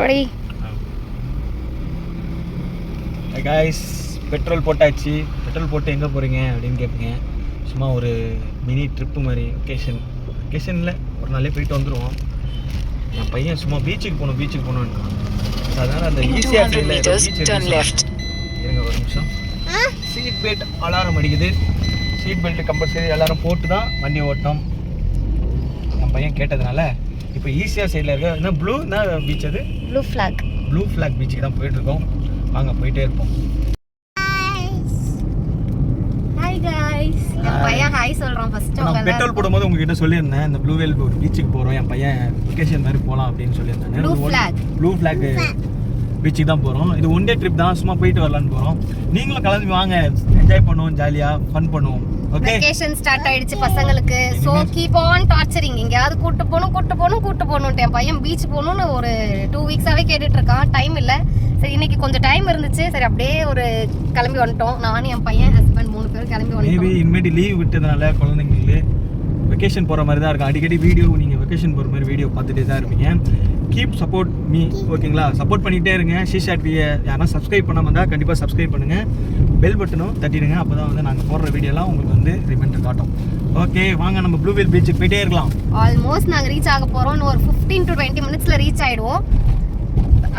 Ready guys, petrol போட்டாச்சு. Petrol போட்டு எங்கே போகிறீங்க அப்படின்னு கேட்பீங்க. சும்மா ஒரு மினி ட்ரிப்பு மாதிரி வெக்கேஷனில் ஒரு நாளே போயிட்டு வந்துடுவோம். என் பையன் சும்மா பீச்சுக்கு போகணுன்னு அதனால் அந்த ஈஸியாக இருங்க ஒரு நிமிஷம். சீட் பெல்ட் அலாரம் அடிக்குது. சீட் பெல்ட் கம்பல்சரி எல்லாரும் போட்டு தான் வண்டி ஓட்டணும். என் பையன் கேட்டதுனால இப்போ ஈஸியாக சைடில் இருக்க என்ன பீச், அது ப்ளூ ஃப்ளாக் பீச்சுக்கு தான் போயிட்டுருக்கோம். வாங்க போயிட்டே இருப்போம். பெட்ரோல் போடும்போது உங்ககிட்ட சொல்லியிருந்தேன், இந்த ப்ளூ வேல் ஒரு பீச்சுக்கு போகிறோம், என் பையன் வெக்கேஷன் மாதிரி போகலாம் அப்படின்னு சொல்லியிருந்தேன். ப்ளூ ஃப்ளாக் பீச்சுக்கு தான் போகிறோம். இது ஒன் டே ட்ரிப் தான், சும்மா போயிட்டு வரலான்னு போகிறோம். நீங்களும் கலந்து வாங்க, என்ஜாய் பண்ணுவோம், ஜாலியாக ஃபன் பண்ணுவோம். ஓகே, வெக்கேஷன் ஸ்டார்ட் ஆயிடுச்சு பசங்களுக்கு. So keep on torturing. எங்கயாவது கூட்டு போகணும். என் பையன் பீச் போகணும்னு ஒரு 2 வீக்ஸாவே கேட்டுட்டு இருக்கான். டைம் இல்லை. சரி, இன்னைக்கு கொஞ்சம் டைம் இருந்துச்சு. சரி, அப்படியே ஒரு கிளம்பி வந்துட்டோம். நானும் என் பையன் ஹஸ்பண்ட் 3 பேரும் கிளம்பி வந்துட்டோம். மேபி இனிமேட்டு லீவ் விட்டதுனால குழந்தைங்களுக்கு வெக்கேஷன் போகிற மாதிரி தான் இருக்கும். அடிக்கடி வீடியோ நீங்கள் வெக்கேஷன் போகிற மாதிரி வீடியோ பார்த்துட்டே தான் இருப்பீங்க. கீப் சப்போர்ட் மீ, ஓகேங்களா? சப்போர்ட் பண்ணிகிட்டே இருங்க. ஷீஷாட்வியை யாரா சப்ஸ்கிரைப் பண்ணாமல் இருந்தால் கண்டிப்பாக சப்ஸ்கிரைப் பண்ணுங்கள். பெல் பட்டனும் தட்டிடுங்க. அப்போ தான் வந்து நாங்கள் போடுற வீடியோலாம் உங்களுக்கு வந்து ரிமைண்டர் காட்டும். ஓகே, வாங்க நம்ம ப்ளூ வேல் பீச்சுக்கு போயிட்டே இருக்கலாம். ஆல்மோஸ்ட் நாங்கள் ரீச் ஆக போகிறோம். இன்னும் ஒரு 15 to 20 மினிட்ஸில் ரீச் ஆகிடுவோம்.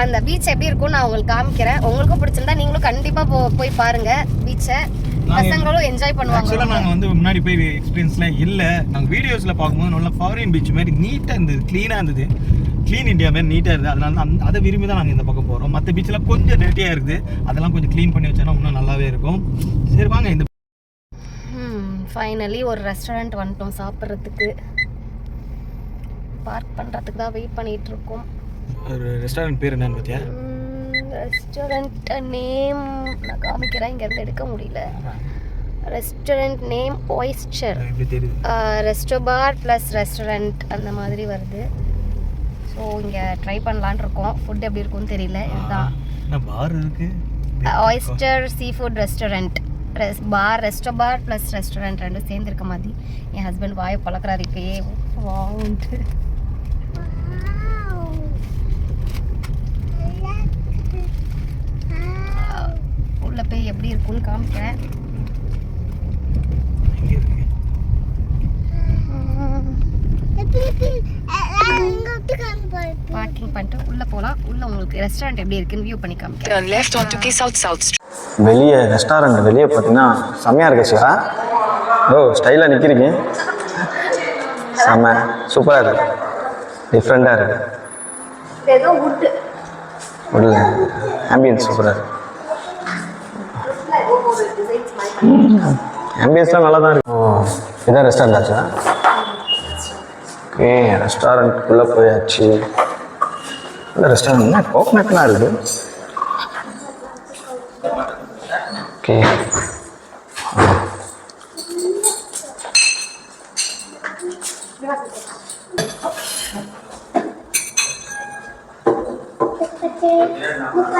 அந்த பீச் எப்படி இருக்கும்னு நான் உங்களுக்கு காமிக்கிறேன். உங்களுக்கும் பிடிச்சிருந்தா நீங்களும் கண்டிப்பாக போய் பாருங்கள் பீச்சை. பசங்களும் என்ஜாய் பண்ணுவாங்க. ஆக்சுவலாக நாங்கள் வந்து முன்னாடி போய் எக்ஸ்பீரியன்ஸ்லாம் இல்லை. நாங்கள் வீடியோஸில் பார்க்கும்போது நல்லா ஃபாரின் பீச் மாதிரி நீட்டாக இருந்தது, க்ளீனாக இருந்தது. க்ளீன் இந்தியா மாதிரி நீட்டாக இருக்குது. அதனால தான் அதை விரும்பி தான் நாங்கள் இந்த பக்கம் போகிறோம். மற்ற பீச்சில் கொஞ்சம் டேட்டியாக இருக்குது. அதெல்லாம் கொஞ்சம் க்ளீன் பண்ணி வச்சோன்னா இன்னும் நல்லாவே இருக்கும். சரி வாங்க. இந்த ஃபைனலி ஒரு ரெஸ்டாரண்ட் வந்துட்டோம் சாப்பிட்றதுக்கு. பார்க் பண்ணுறதுக்கு தான் வெயிட் பண்ணிகிட்டு இருக்கோம். ஒரு ரெஸ்டாரண்ட் பேர் என்னன்னு பார்த்தியா? ரெஸ்டாரண்ட் நேம் நான் காமிக்கிறேன், இங்கேருந்து எடுக்க முடியல. Restaurant name oyster restobar plus restaurant அந்த மாதிரி வருது. ஸோ இங்கே ட்ரை பண்ணலான் இருக்கோம். ஃபுட் எப்படி இருக்கும்னு தெரியல. இதுதான் பார் இருக்கு, ஒய்ஸ்டர் சீ ஃபுட் ரெஸ்டாரண்ட். பார் ரெஸ்டோபார் ப்ளஸ் ரெஸ்டாரண்ட் ரெண்டும் சேர்ந்து இருக்க மாதிரி. என் ஹஸ்பண்ட் வாயை பழக்கிறாரு இப்பயே வாங்கிட்டு. உள்ள போய் எப்படி இருக்கும்னு காமிக்கிறேன். பார்க்கிங் பண்ணிட்டு உள்ள போலாம். உள்ள உங்களுக்கு ரெஸ்டாரண்ட் எப்படி இருக்குன்னு வியூ பண்ணி காமிக்கிறேன். வெளியே ரெஸ்டாரண்ட் வெளியே பார்த்தீங்கன்னா செம்மையாக இருக்கு சிவா. ஸ்டைலாக நிற்கிறீங்க. செம்ம சூப்பராக இருக்கு, டிஃப்ரெண்ட்டாக இருக்கு. ஏதோ வுட்டு ஆம்பியன்ஸ் சூப்பராக இருக்கு. ஆம்பியன்ஸ்லாம் நல்லா தான் இருக்கும். இதான் ரெஸ்டாரண்ட் ஆச்சா? ஓகே, ரெஸ்டாரண்ட்டுக்குள்ளே போயாச்சு. இல்லை ரெஸ்டாரண்ட்னா கோகனட்லாம் இருக்குது. ஓகே,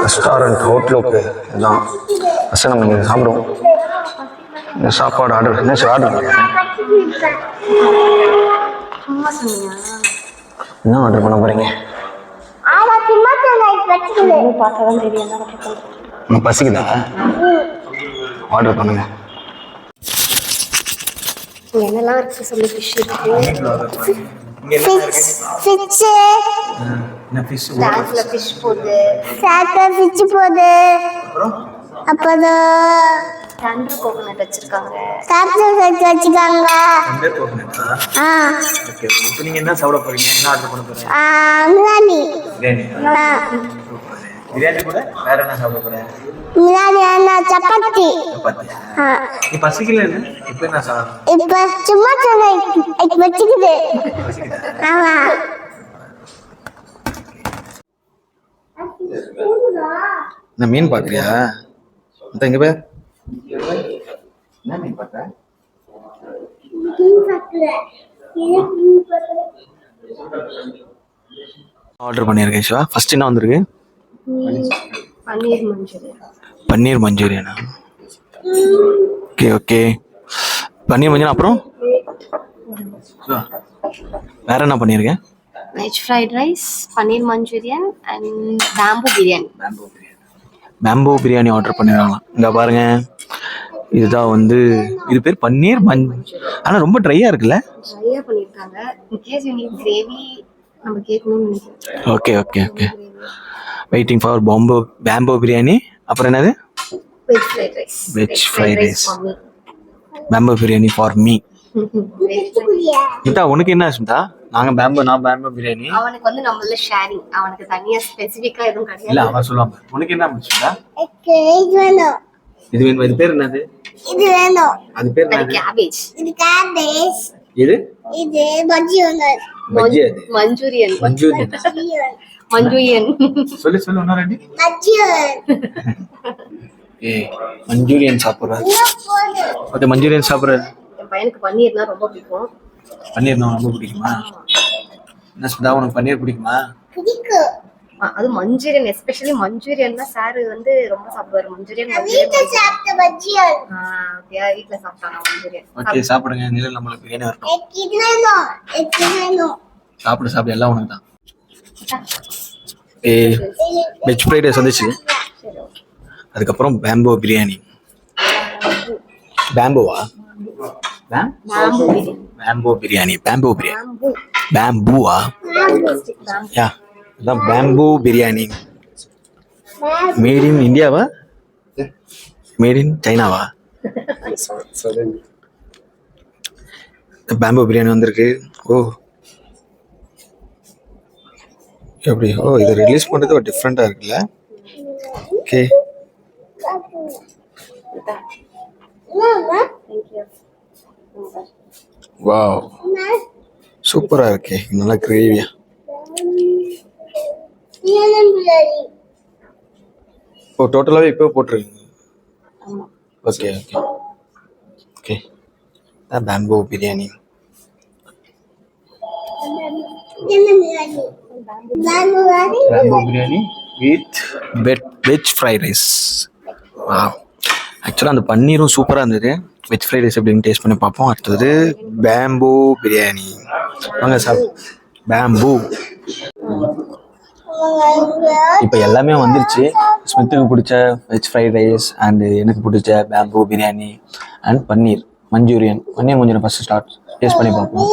ரெஸ்டாரண்ட் ஹோட்டலுக்கு இதுதான். ஃபஸ்ட்டு நம்ம இங்கே சாப்பிடுவோம். இந்த சாப்பாடு ஆர்டர் என்ன ஆர்டர் பண்ண போகிறீங்க? பசிக்குதா? ஆர்டர் பண்ணுங்க. என்னெல்லாம் இருக்கு சொல்லி? ஃபிஷ் இருக்கு, டான்ஸ்ல ஃபிஷ் போகுது, அப்புறம் தண்டர் கோகனட் வச்சிருக்காங்க. ஓகே, இப்போ நீங்க என்ன சாப்பிட போறீங்க? என்ன ஆர்டர் பண்ண போறீங்க? பிரியாணி கூட வேற என்ன சாப்பிட போறீங்க? சப்பாத்தி. நீ பசிக்கல இல்ல? இப்போ என்ன சாப்பிட? இப்ப சும்மா வச்சுக்குது. ஆமா, நான் மீன் பார்க்குறியா? எங்க பேர் என்ன மீன் பார்க்குற? ஆர்டர் பண்ணியிருக்கேன் சிவா. ஃபர்ஸ்ட் என்ன வந்திருக்கு? பன்னீர் மஞ்சூரியனா? Okay okay, paneer Manchurian. அப்புறம் வேற என்ன பண்ணியிருக்கேன்? Veg fried rice, paneer Manchurian and bamboo biryani. Bamboo biryani order பண்ணிடலாம். இங்கே பாருங்க, இதுதான் வந்து இது பேர் பன்னீர் ஆனால் ரொம்ப ட்ரையாக இருக்குல்ல. ட்ரையாக பண்ணியிருக்காங்க. இன்கேஸ் யூ நீட் கிரேவி நம்ம கேட்கணும்னு நினைக்கிறேன். Okay okay okay. Waiting for bamboo biryani. அப்புறம் என்னது? Veg fried rice. Veg fried rice. Bamboo biryani for me. Smitha உனக்கு என்ன ஸ்மிதா? நான் பேம்போ பிரியாணி. அவனுக்கு வந்து நம்மள ஷேரிங். அவனுக்கு தனியா ஸ்பெசிஃபிக்கா எதுவும் கிடையாது. இல்ல அவன் சொல்லுவாங்க. உனக்கு என்ன ஸ்மிதா? இது வேணும். இது வேணும். இது பேர் என்னது? இது வேணும். அது பேர் என்னது? கேபேஜ். இது கேபேஜ். இது மஞ்சூரியன். பஜ்ஜி. அது மஞ்சூரியன். மஞ்சூரியன். மஞ்சூரியன். சொல்லு ஒண்ணா ரெடி. மஞ்சூரியன். மஞ்சூரியன் சாப்பிடுறாரு. ஓகே மஞ்சூரியன் சாப்பிடுறாரு. என் பையனுக்கு பன்னீர்னா ரொம்ப பிடிக்கும். பன்னீர்னா ரொம்ப பிடிக்குமா? என்ன ஸ்மிதா உனக்கு பன்னீர் பிடிக்குமா? பிடிக்கும். அது மஞ்சூரியன், எஸ்பெஷலி மஞ்சூரியன்னா சார் வந்து ரொம்ப சாப்பிடுவாரு. மஞ்சூரியன் வீட்ல சாப்பிட்ட மஞ்சூரியன். வீட்ல சாப்பிட்டாங்க மஞ்சூரியன். ஓகே சாப்பிடுங்க. நில நம்மளுக்கு பிரியாணி வரட்டும். இது வேணும். சாப்பிடு எல்லாம் உனக்கு தான். வெஜ் ஃப்ரைட் ரைஸ் வந்துச்சு. அதுக்கப்புறம் பேம்போ பிரியாணி. பேம்போவா? பேம்போ பிரியாணி. பேம்பூவா? யா அதான் பேம்போ பிரியாணி. மேட் இன் இந்தியாவா? மேட் இன் சைனாவா? பேம்போ பிரியாணி வந்திருக்கு. ஓ எப்படி? ஓ இதை ரிலீஸ் பண்ணுறது ஒரு டிஃப்ரெண்ட்டாக இருக்குல்ல. ஓகே வாவ் சூப்பராக இருக்கே. நல்லா கிரேவியா. ஓ டோட்டலாகவே இப்போ போட்டிருக்கீங்க. Okay okay okay. பேம்போ biryani. Bamboo biryani with veg fried rice. Wow ஆக்சுவலாக அந்த பன்னீரும் சூப்பராக இருந்தது. வெஜ் ஃப்ரைட் ரைஸ் எப்படின்னு டேஸ்ட் பண்ணி பார்ப்போம். அடுத்தது பேம்போ பிரியாணி. வாங்க சார். பேம்பு இப்போ எல்லாமே வந்துருச்சு. ஸ்மித்துக்கு பிடிச்ச வெஜ் ஃப்ரைட் ரைஸ் அண்டு எனக்கு பிடிச்ச bamboo biryani and paneer manchurian. First taste பண்ணி பார்ப்போம்.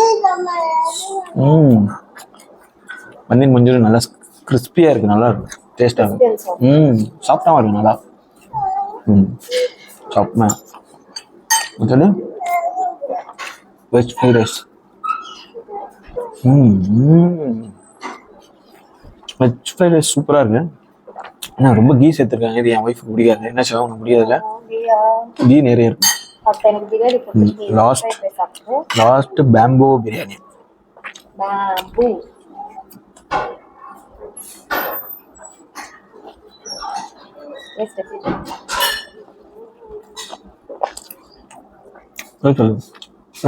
பன்னீர் மஞ்சூரியன் நல்லா கிறிஸ்பியாக இருக்குது. நல்லா இருக்கும். டேஸ்ட்டாக இருக்கும். சாஃப்டாகவும் இருக்கும். நல்லா சாப்பிட்மே. அடுத்தது veg fried rice. Veg fried rice சூப்பராக இருக்கு. ஏன்னா ரொம்ப கீ சேர்த்துருக்காங்க. இது என் ஒய்ஃபுக்கு பிடிக்காது. என்ன செய்ய ஒன்று முடியாதுல்ல. கீ நிறைய இருக்கும். லாஸ்ட் பேம்போ பிரியாணி.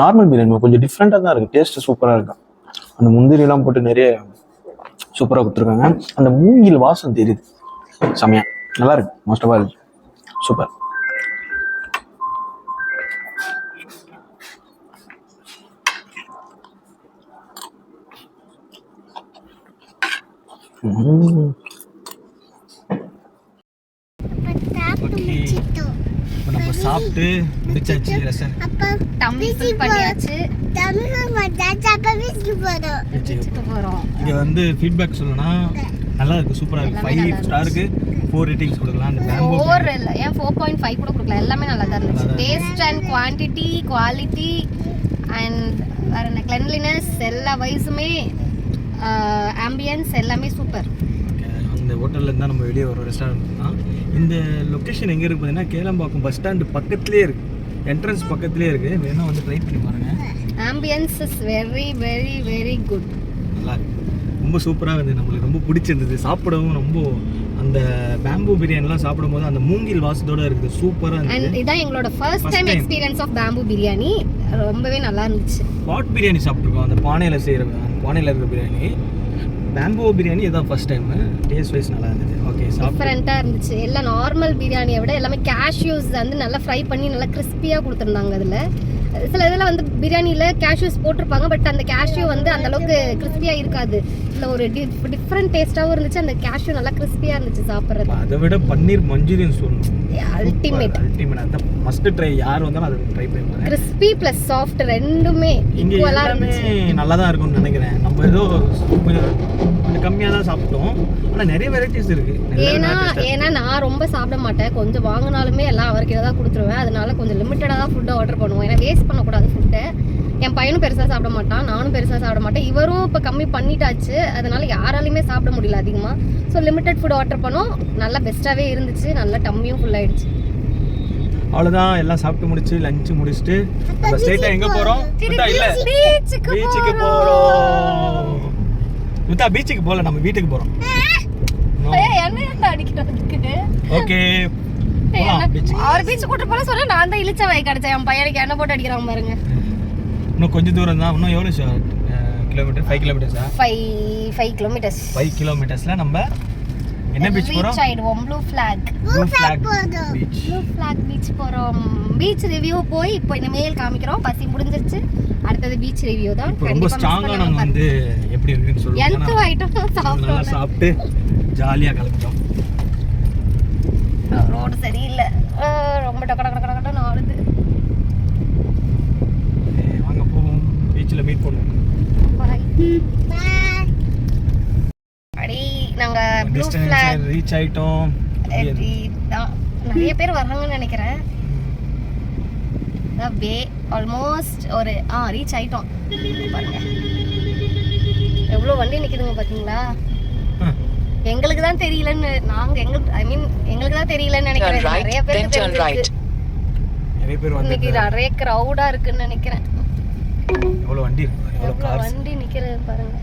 நார்மல் பிரியாணி கொஞ்சம் டிஃப்ரெண்டாக தான் இருக்குது. டேஸ்ட்டு சூப்பராக இருக்கும். அந்த முந்திரிலாம் போட்டு நிறைய சூப்பராக கொடுத்துருக்காங்க. அந்த மூங்கில் வாசம் தெரியுது. செமையா நல்லா இருக்கு. Most of all super. நம்ம சாப்பிட்டு முடிச்சாச்சு. இங்க வந்து ஃபீட்பேக் சொல்லணும்னா நல்லா இருக்கு. சூப்பரா இருக்கு. 5 ஸ்டாருக்கு 4 ரேட்டிங்ஸ் கொடுக்கலாம். அந்த பேம்போ 4 இல்ல, ஏன் 4.5 கூட கொடுக்கலாம். எல்லாமே நல்லா தான் இருந்துச்சு. Taste and quantity, quality and வேற என்ன கிளென்லினஸ் எல்லா வைஸுமே ஆம்பியன்ஸ் எல்லாமே சூப்பர். அந்த ஹோட்டல்ல இருந்தா நம்ம வெளியே வர ரெஸ்டாரண்ட் தான். இந்த லொகேஷன் எங்க இருக்கு பார்த்தீங்கன்னா கேளம்பாக்கம் பஸ் ஸ்டாண்ட் பக்கத்துலேயே இருக்கு. என்ட்ரன்ஸ் பக்கத்துலேயே இருக்கு. வேணா வந்து ட்ரை பண்ணி பாருங்க. Ambience is very very very good. நல்லா இருக்கு. ரொம்ப சூப்பராக இருந்தது. நம்மளுக்கு ரொம்ப பிடிச்சிருந்தது. சாப்பிடவும் ரொம்ப அந்த பேம்பு பிரியாணிலாம் சாப்பிடும்போது அந்த மூங்கில் வாசத்தோட இருக்குது. சூப்பராக இருந்தது. அண்ட் இதான் எங்களோட first time experience of bamboo biryani. ரொம்பவே நல்லா இருந்துச்சு. பாட் பிரியாணி சாப்பிட்ருக்கோம். அந்த பானையில் இருக்கிற பிரியாணி. பேம்போ பிரியாணி இதான் ஃபர்ஸ்ட் டைம். டேஸ்ட் வைஸ் நல்லா இருந்தது. ஓகே டிஃப்ரெண்ட்டாக இருந்துச்சு. எல்லாம் நார்மல் பிரியாணியை விட எல்லாமே கேஷ்யூஸ் வந்து நல்லா ஃப்ரை பண்ணி நல்லா கிறிஸ்பியாக கொடுத்துருந்தாங்க. அதில் சில இதில் வந்து பிரியாணியில் கேஷ்யூஸ் போட்டிருப்பாங்க, பட் அந்த கேஷ்யூ வந்து அந்த அளவுக்கு கிறிஸ்பியாக இருக்காது. இல்லை ஒரு டிஃப்ரெண்ட் டேஸ்ட்டாகவும் இருந்துச்சு. அந்த கேஷ்யூ நல்லா கிறிஸ்பியாக இருந்துச்சு சாப்பிட்றது. அதை விட பன்னீர் மஞ்சூரியன் சொல்லணும், அல்டிமேட். அந்த மஸ்ட் ட்ரை. யார் வந்தாலும் அதை ட்ரை பண்ணுவாங்க. கிறிஸ்பி ப்ளஸ் சாஃப்ட் ரெண்டுமே ஈக்குவலாக இருந்துச்சு. நல்லா தான் இருக்கும்னு நினைக்கிறேன். நம்ம ஏதோ கொஞ்சம் கம்மியாக தான் சாப்பிட்டோம், ஆனால் நிறைய வெரைட்டிஸ் இருக்கு. ஏன்னா நான் ரொம்ப சாப்பிட மாட்டேன், கொஞ்சம் வாங்கினாலுமே எல்லாம் அவருக்கு தான் கொடுத்துருவேன். அதனால கொஞ்சம் லிமிட்டடாக தான் ஃபுட்டை ஆர்டர் பண்ணுவோம். ஏன்னா வேஸ்ட் பண்ணக்கூடாது ஃபுட்டை. என் பையனும் பெருசாக சாப்பிட மாட்டான், நானும் பெருசாக சாப்பிட மாட்டேன். இவரும் இப்போ கம்மி பண்ணிட்டாச்சு, அதனால யாராலையுமே சாப்பிட முடியல அதிகமாக. ஸோ லிமிட்டட் ஃபுட் ஆர்டர் பண்ணோம். நல்லா பெஸ்ட்டாகவே இருந்துச்சு, நல்லா டம்மியும் ஃபுல் ஆயிடுச்சு. அவ்வளோதான், எல்லாம் சாப்பிட்டு முடிச்சு லஞ்சு முடிச்சுட்டு நம்ம ஸ்ட்ரெயிட்டாக எங்கே போகிறோம்? இல்லை, பீச்சுக்கு போகிறோம். வித்தா பீச்சுக்கு போகல, நம்ம வீட்டுக்கு போகிறோம். ஓகே, அவர் பீச் கூட்டு போல சொல்ல நான் தான் இழுச்ச வை கிடைச்சேன். என் பையனுக்கு எண்ணெய் போட்டு அடிக்கிறான் பாருங்க. இன்னும் கொஞ்சம் தூரம் தான். இன்னும் எவ்வளோ கிலோமீட்டர்? 5 கிலோமீட்டர்ஸா? 5 கிலோமீட்டர்ஸ். 5 கிலோமீட்டர்ஸ்ல நம்ம என்ன பீச் போறோம்? ரீச் ஆயிடுவோம். Blue flag beach. Blue flag beach போறோம். பீச் ரிவ்யூ போய் இப்போ இனிமேல் காமிக்கிறோம். பசி முடிஞ்சிருச்சு, அடுத்தது பீச் ரிவ்யூ தான். ரொம்ப ஸ்ட்ராங்கா நாங்க வந்து எப்படி இருக்குன்னு சொல்லுவோம். எந்த ஐட்டம் சாப்பிட்டோம், சாப்பிட்டு ஜாலியா கிளம்பிட்டோம். ரோடு சரியில்லை, ரொம்ப டக்க டக்க டக்க டக்க ஆடுது. வாங்க போவோம், பீச்ல மீட் பண்ணுவோம். அடி நாங்க ப்ளூ ஃபிளாக் ரீச் ஆயிட்டோம். நிறைய பேர் வர்றாங்கன்னு நினைக்கிறேன். வே ஆல்மோஸ்ட் ஒரு ரீச் ஆயிட்டோம். பாருங்க எவ்வளோ வண்டி நிக்குதுங்க பாத்தீங்களா? எங்களுக்கு தான் தெரியலன்னு எங்களுக்கு தான் தெரியலன்னு நினைக்கிறேன். நிறைய பேர் இன்னைக்கு நிறைய கிரௌடா இருக்குன்னு நினைக்கிறேன். எவ்வளவு வண்டி நிக்கிறது பாருங்க.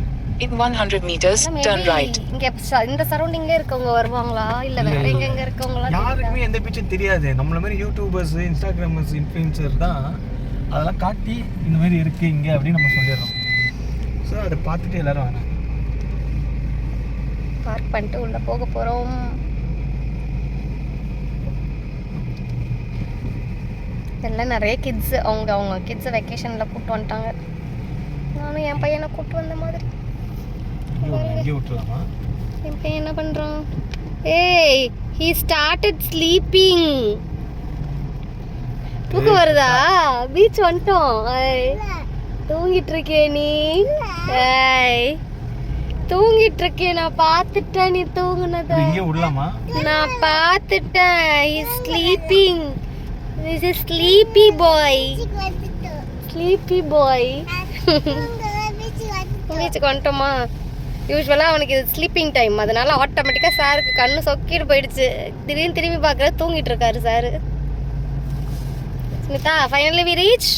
In 100 meters, turn right. இங்க இந்த சரௌண்டிங்ல இருக்கவங்க வருவாங்களா இல்ல வேற எங்க இருக்கவங்களா? யாருக்குமே எந்த பீச்சும் தெரியாது. நம்மள மாதிரி யூடியூபர்ஸ், இன்ஸ்டாகிராமர்ஸ், இன்ஃப்ளூயன்சர் தான் அதெல்லாம் காட்டி இந்த மாதிரி இருக்கு இங்க அப்படின்னு நம்ம சொல்லிடுறோம். ஸோ அதை பார்த்துட்டு எல்லாரும் வராங்க. பார்க் பண்ணிட்டு உள்ள போக போறோம். எல்லாம் நிறைய கிட்ஸ், அவங்க கிட்ஸ் வெக்கேஷன்ல கூட்டு வந்துட்டாங்க. நானும் என் பையனை கூட்டு வந்த மாதிரி. என் பையன் என்ன பண்றான்? ஏய், he started sleeping. தூக்கம் வருதா? பீச் வந்துட்டோம். தூங்கிட்டு இருக்கே நீ? தூங்கிட்டு இருக்கே, நான் பார்த்துட்டேன் நீ தூங்குனத. நான் பார்த்துட்டேன். he is sleeping. This is sleepy boy. Sleepy boy. பீச்சுக்கு வந்துட்டோமா? யூஸ்வலாக அவனுக்கு இது ஸ்லீப்பிங் டைம், அதனால ஆட்டோமேட்டிக்காக சாருக்கு கண்ணு சொக்கிட்டு போயிடுச்சு. திடீர்னு திரும்பி பார்க்குற தூங்கிட்டு இருக்காரு sir. Smitha, finally we reach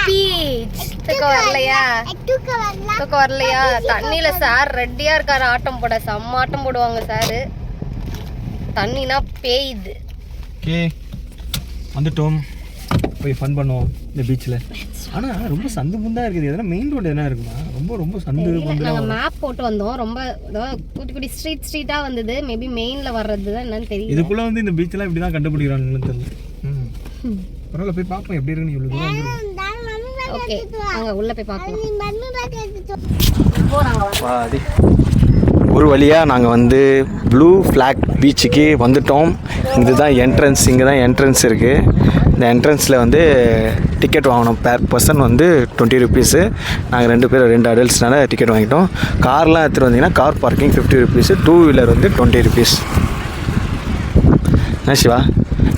beach. தூக்கம் வரலையா? தூக்கம் வரலையா? தண்ணியில சார் ரெடியா இருக்காரு ஆட்டம் போட. செம்ம ஆட்டம் போடுவாங்க சாரு. தண்ணினா பேயுது. ஓகே, வந்துட்டோம். போய் ஃபன் பண்ணுவோம் இந்த பீச்சில். ஆனால் ரொம்ப சந்து முந்தா இருக்குது. எதனா மெயின் ரோடு என்ன இருக்குமா? ரொம்ப சந்து. நாங்கள் மேப் போட்டு வந்தோம். ரொம்ப குட்டி குட்டி ஸ்ட்ரீட்டாக வந்தது. மேபி மெயினில் வர்றது தான் என்னன்னு தெரியும். இதுக்குள்ளே வந்து இந்த பீச்செல்லாம் இப்படி தான் கண்டுபிடிக்கிறாங்கன்னு தெரியல. பரவாயில்ல, போய் பார்ப்போம் எப்படி இருக்குன்னு. இவ்வளோ தூரம். ஓகே, அங்கே உள்ளே போய் பார்க்கலாம். ஒரு வழியாக நாங்கள் வந்து ப்ளூ ஃப்ளாக் பீச்சுக்கு வந்துட்டோம். இதுதான் என்ட்ரன்ஸ். இங்கே தான் என்ட்ரன்ஸ் இருக்குது. இந்த என்ட்ரன்ஸில் வந்து டிக்கெட் வாங்கணும். பேர் பர்சன் வந்து 20 ருபீஸு. நாங்கள் 2 அடல்ட்ஸ்னால டிக்கெட் வாங்கிட்டோம். கார்லாம் எடுத்துகிட்டு வந்தீங்கன்னா கார் பார்க்கிங் 50 ருபீஸு. 2 வீலர் வந்து 20 ருபீஸ். என்ன சிவா,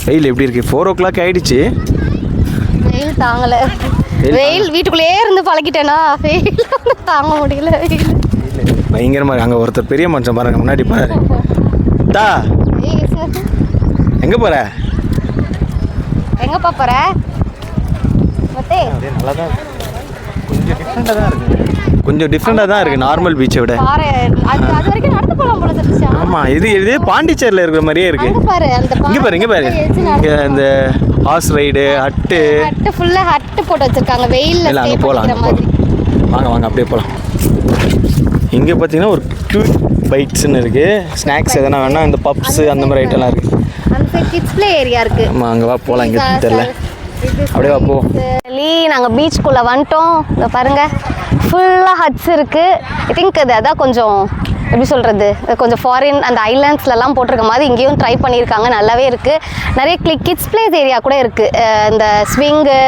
வெயில் எப்படி இருக்குது? 4 o'clock ஆகிடுச்சு. வெயில் தாங்கலை. வெயில் வீட்டுக்குள்ளேயே இருந்து பழகிட்டேனா, வெயில் தாங்க முடியல. வெயில் பயங்கரமாக. அங்கே ஒருத்தர் பெரிய மனுஷன் பாருங்க, முன்னாடி பாரு. தா, எங்கே போகிற? எங்கப்பா போகிற? நல்லா தான் கொஞ்சம் டிஃப்ரெண்டாக தான் இருக்குது. கொஞ்சம் டிஃப்ரெண்டாக தான் இருக்குது நார்மல் பீச்சை விட. அது வரைக்கும் நடந்து போகலாம் போல தெரிஞ்சா. ஆமாம், இது பாண்டிச்சேரியில் இருக்கிற மாதிரியே இருக்குது. இங்கே பாரு இங்கே இந்த ஹார்ஸ் ரைடு, ஹட்டு ஃபுல்லாக ஹட்டு போட்டு வச்சுருக்காங்க. வெயிலில் இல்லை, அங்கே போகலாம். வாங்க அப்படியே போகலாம். இங்கே பார்த்தீங்கன்னா ஒரு க்யூட் பைட்ஸ்ன்னு இருக்குது. ஸ்நாக்ஸ் எதனா வேணால் இந்த பப்ஸு அந்த மாதிரி ஐட்டம்லாம் இருக்குது. அந்த கிட்ஸ் ப்ளே ஏரியா இருக்குது. ஆமாம், அங்கே வா போகலாம். இங்கே தெரியல, அப்படியே வா போ. ஃபைனலி நாங்கள் பீச்சுக்குள்ளே வந்துட்டோம். இங்கே பாருங்கள், ஃபுல்லாக ஹட்ஸ் இருக்குது. ஐ திங்க் அது அதான் கொஞ்சம் எப்படி சொல்கிறது, கொஞ்சம் ஃபாரின் அந்த ஐலாண்ட்ஸ்லலாம் போட்டிருக்க மாதிரி இங்கேயும் ட்ரை பண்ணியிருக்காங்க. நல்லாவே இருக்குது. நிறைய கிட்ஸ் பிளேஸ் ஏரியா கூட இருக்குது. இந்த ஸ்விங்கு,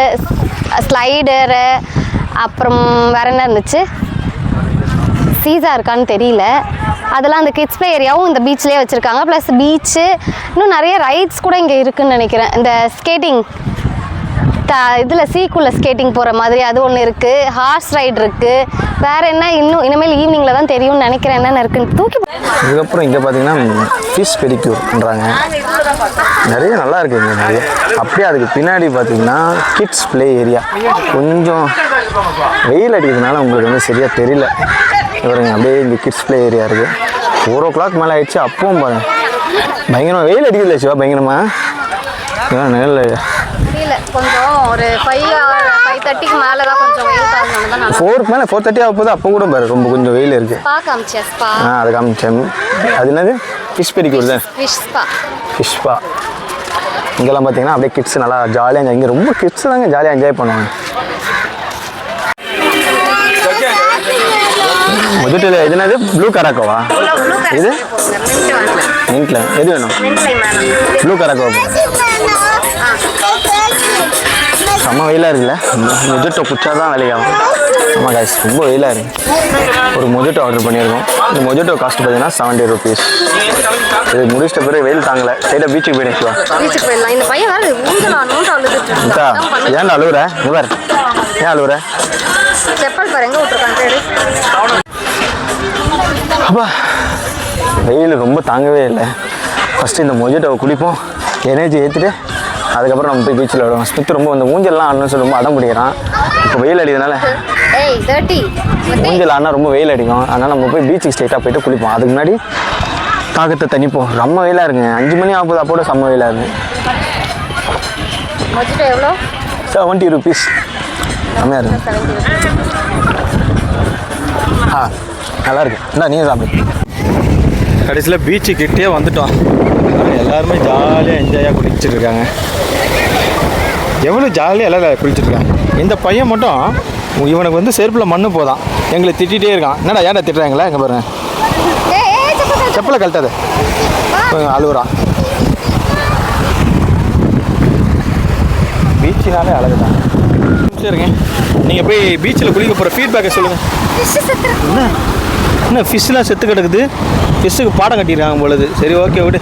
ஸ்லைடரு, அப்புறம் வேறு என்ன இருந்துச்சு, சீசா இருக்கான்னு தெரியல. அதெல்லாம் அந்த கிட்ஸ் ப்ளே ஏரியாவும் இந்த பீச்லேயே வச்சுருக்காங்க. ப்ளஸ் பீச்சு, இன்னும் நிறைய ரைட்ஸ் கூட இங்கே இருக்குதுன்னு நினைக்கிறேன். இந்த ஸ்கேட்டிங் இதில் சீக்குள்ளே ஸ்கேட்டிங் போகிற மாதிரி அது ஒன்று இருக்குது. ஹார்ஸ் ரைடு இருக்குது. வேறு என்ன இன்னும் இனிமேல் ஈவினிங்கில் தான் தெரியும்னு நினைக்கிறேன் என்னென்ன இருக்குன்னு. தூக்கி இதுக்கப்புறம் இங்கே பார்த்தீங்கன்னா ஃபிஷ் பெடிக்யூர் பண்ணுறாங்க. நிறைய நல்லா இருக்குது இங்கே நிறைய. அப்படியே அதுக்கு பின்னாடி பார்த்தீங்கன்னா கிட்ஸ் ப்ளே ஏரியா. கொஞ்சம் வெயில் அடிக்கிறதுனால உங்களுக்கு வந்து சரியாக தெரியல. இவருங்க அப்படியே இங்கே கிட்ஸ் ப்ளே ஏரியா இருக்குது. 4 o'clock மேலே ஆயிடுச்சு. அப்பவும் பாருங்க பயங்கரமாக வெயில் அடிக்கல சிவா, பயங்கரமாக நிழல். தெரியல, கொஞ்சம் ஒரு 5:30க்கு மேலே தான் கொஞ்சம் வெயில் காரணம். 4 மேலே 4:30 ஆக போது. அப்போ கூட பாரு ரொம்ப கொஞ்சம் வெயில் இருக்குது. ஸ்பா காமிச்சேன். ஸ்பா அது காமிச்சேன். அது என்னது, ஃபிஷ் பெடிக்யூர் தான். Fish spa. இங்கெல்லாம் பார்த்தீங்கன்னா அப்படியே கிட்ஸ் நல்லா ஜாலியாக, இங்கே ரொம்ப கிட்ஸ் தாங்க ஜாலியாக என்ஜாய் பண்ணுவாங்க. மொஜிட்டோல இது என்னது, ப்ளூ கராக்கோவா? இது மின்ட்ல எது வேணும்? ப்ளூ கராக்கோ. செம்ம வெயிலாக இருக்குல்ல. மொஜிட்டோ குச்சா தான் வேலையாகும். ஆமாம் காய்ஸ், ரொம்ப வெயிலாக இருக்குது. ஒரு மொஜிட்டோ ஆர்டர் பண்ணியிருக்கோம். இந்த மொஜிட்டோ காஸ்ட் பார்த்தீங்கன்னா 70 rupees. இது முடிச்சிட்ட பிறகு வெயில் தாங்கலை, சைடாக பீச்சுக்கு போயிடுச்சுவா. பீச்சுக்கு போயிடலாம். இந்த பையன் வேறு ஏன்டா அழுவுற? இவர் ஏன் அழுவுற? செப்பல் பாரு எங்கே விட்டுருக்காங்க. அப்பா வெயில் ரொம்ப தாங்கவே இல்லை. ஃபஸ்ட்டு இந்த மொஜிட்டோவை குடிப்போம், எனர்ஜி ஏற்றிட்டு அதுக்கப்புறம் நம்ம போய் பீச்சில் விடுவோம். ஸ்மித் ரொம்ப இந்த ஊஞ்சல்லாம் ஆடணும்னு சொல்லி ரொம்ப அடம் பிடிக்கிறான். இப்போ வெயில் அடிக்கிறதுனால ஊஞ்சல் ஆடினா ரொம்ப வெயில் அடிக்கும். அதனால் நம்ம போய் பீச்சுக்கு ஸ்ட்ரெயிட்டாக போய்ட்டு குளிப்போம். அதுக்கு முன்னாடி தாக்கத்தை தணிப்போம். ரொம்ப வெயிலாக இருக்குங்க. 5 மணி ஆகுது, அப்போட செம்ம வெயிலாக இருக்குது. மொஜிட்டோ எவ்வளோ? 70 rupees. செம்மையாக இருக்கு. நல்லா இருக்கு. என்ன நீங்கள் சாப்பிடு. கடைசியில் பீச்சு கிட்டே வந்துட்டோம். எல்லாருமே ஜாலியாக என்ஜாயாக குளிச்சுட்டு இருக்காங்க. எவ்வளோ ஜாலியாக எல்லாம் குளிச்சுட்டு இருக்காங்க. இந்த பையன் மட்டும் இவனுக்கு வந்து செருப்பில் மண்ணு போதான், எங்களை திட்டிகிட்டே இருக்கான். என்னடா ஏன்டா திட்டுறாங்களா? எங்கே பாருங்க, செப்பலை கழட்டாது, அழுகுறான். பீச்சினாலே அழகு தான். சரிங்க, நீங்கள் போய் பீச்சில் குளிக்க போகிற ஃபீட்பேக்கை சொல்லுங்கள். என்ன ஃபிஷ்ஷெலாம் செத்து கிடக்குது? ஃபிஷ்ஷுக்கு பாடம் கட்டிடுறாங்க பொழுது. சரி, ஓகே விடு.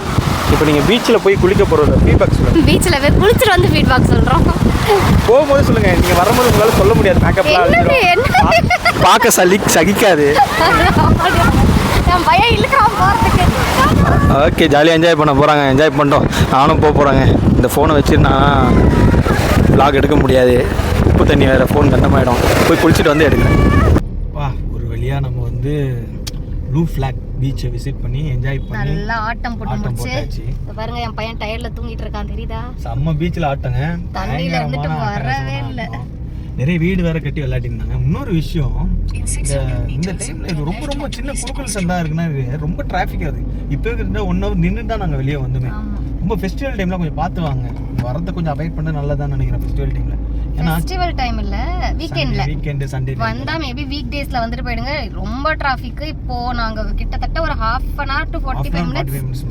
இப்போ நீங்கள் பீச்சில் போய் குளிக்க போகிற ஃபீட்பேக் சொல்லுங்கள். பீச்சில் போய் குளிச்சுட்டு வந்து ஃபீட்பேக் சொல்கிறோம். போகும்போது சொல்லுங்கள். நீங்கள் வரும்போது உங்களால் சொல்ல முடியாது. மேக்கப்லாம் பார்க்க சகிக்காது. பயம் இழுக்கிறான் போகிறதுக்கு. ஓகே, ஜாலியாக என்ஜாய் பண்ண போகிறாங்க. என்ஜாய் பண்ணிட்டோம். நானும் போகிறாங்க. இந்த ஃபோனை வச்சுருந்தா vlog எடுக்க முடியாது. உப்பு தண்ணி வேறு, ஃபோன் கண்டமாயிடும். போய் குளிச்சுட்டு வந்து எடுக்கிறேன். ஒரு வழியாக நம்ம வந்து ப்ளூ ஃப்ளாக் பீச்சை விசிட் பண்ணி என்ஜாய் பண்ணி நல்லா ஆட்டம் போட்டாச்சு. பாருங்க, என் பையன் டயர்ல தூங்கிட்டு இருக்கான், தெரியுதா? செம்ம பீச்சில் ஆட்டங்க. தண்ணியில இருந்துட்டு வரவே இல்லை. நிறைய வீடு வேற கட்டி விளையாட்டிருந்தாங்க. இன்னொரு விஷயம், இந்த டைம்ல இது ரொம்ப ரொம்ப சின்ன குறுக்கல் சந்தா இருக்குன்னா ரொம்ப டிராஃபிக் ஆகுது. இப்போ இருக்கிற 1 hour நின்று தான் நாங்கள் வெளியே வந்துமே. ரொம்ப ஃபெஸ்டிவல் டைம்ல கொஞ்சம் பார்த்து வாங்க. வரதை கொஞ்சம் அவாய்ட் பண்ண நல்லதான்னு நினைக்கிறேன் ஃபெஸ்டிவல் டைம்ல. ஏன்னா ஃபெஸ்டிவல் டைம் இல்ல, வீக்கெண்ட் சண்டே வந்தா மேபி வீக் டேஸ்ல வந்துட்டு போயிடுங்க. ரொம்ப டிராஃபிக். இப்போ நாங்க கிட்டத்தட்ட ஒரு 1/2 hour to 45 minutes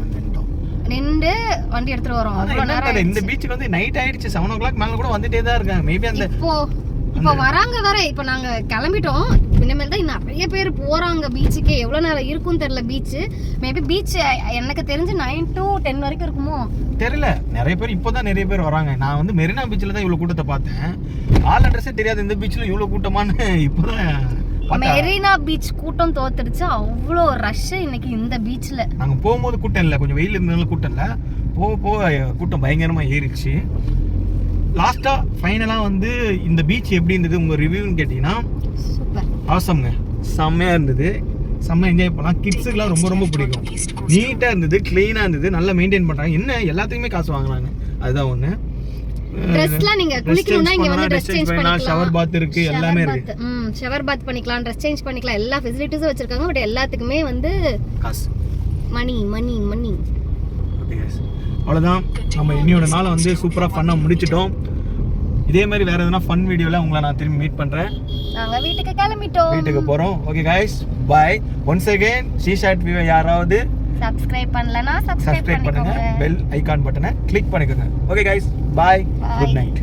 நின்று வண்டி எடுத்துட்டு வரோம். அவ்வளவு நேரம். இந்த பீச்சுக்கு வந்து நைட் ஆயிடுச்சு. 7 o'clock மேல கூட வந்துட்டே தான் இருக்காங்க. மேபி அந்த இப்போ வராங்க வேற. இப்போ நாங்க கிளம்பிட்டோம். இனிமேல் தான் நிறைய பேர் போறாங்க பீச்சுக்கு. எவ்வளவு நேரம் இருக்கும்னு தெரியல பீச்சு. மேபி பீச் எனக்கு தெரிஞ்சு 9 to 10 வரைக்கும் இருக்குமோ தெரியல. நிறைய பேர் இப்போதான் நிறைய பேர் வராங்க. நான் வந்து மெரினா பீச்சில் தான் இவ்வளோ கூட்டத்தை பார்த்தேன். ஆல் அட்ரஸே தெரியாது இந்த பீச்சில் இவ்வளோ கூட்டமானு. இப்போதான் மெரினா பீச் கூட்டம் தோத்துடுச்சு. அவ்வளோ ரஷ் இன்னைக்கு இந்த பீச்சில். நாங்கள் போகும்போது கூட்டம் இல்லை, கொஞ்சம் வெயில் இருந்ததுனால கூட்டம் இல்லை. போக போக கூட்டம் பயங்கரமாக ஏறிடுச்சு. லாஸ்ட்டாக ஃபைனலாக வந்து இந்த பீச் எப்படி இருந்தது உங்கள் ரிவ்யூன்னு கேட்டிங்கன்னா, சூப்பர், ஆசம்ங்க. செம்மையாக இருந்தது. செம்ம என்ஜாய் பண்ணலாம். கிட்ஸுக்குலாம் ரொம்ப ரொம்ப பிடிக்கும். நீட்டாக இருந்தது, க்ளீனாக இருந்தது, நல்லா மெயின்டைன் பண்ணுறாங்க. என்ன எல்லாத்துக்குமே காசு வாங்குறாங்க, அதுதான் ஒன்று. ட்ரெஸ்லாம் நீங்க குளிக்கணும்னா இங்க வந்து ட்ரெஸ் சேஞ்ச் பண்ணிக்கலாம். ஷவர் பாத் இருக்கு, எல்லாமே இருக்கு. ஷவர் பாத் பண்ணிக்கலாம், ட்ரெஸ் சேஞ்ச் பண்ணிக்கலாம், எல்லா ஃபெசிலிட்டிஸும் வச்சிருக்காங்க. பட் எல்லாத்துக்குமே வந்து காசு, மணி. அவ்வளோதான். நம்ம இன்னையோட நாளை வந்து சூப்பராக ஃபன்னாக முடிச்சிட்டோம். இதே மாதிரி வேறு எதனா ஃபன் வீடியோவில் உங்களை நான் திரும்பி மீட் பண்ணுறேன். நாங்கள் வீட்டுக்கு கிளம்பிட்டோம். வீட்டுக்கு போகிறோம். ஓகே கைஸ், பாய். ஒன்ஸ் அகெயின் ஷீஷாட் வியூ யாராவது சப்ஸ்கிரைப் பண்ணலனா சப்ஸ்கிரைப் பண்ணுங்க. பண்ணிக்கோங்க. பெல் ஐகான் பட்டனை கிளிக் பண்ணிக்கோங்க. ஓகே கைஸ், பாய். Bye. Good night.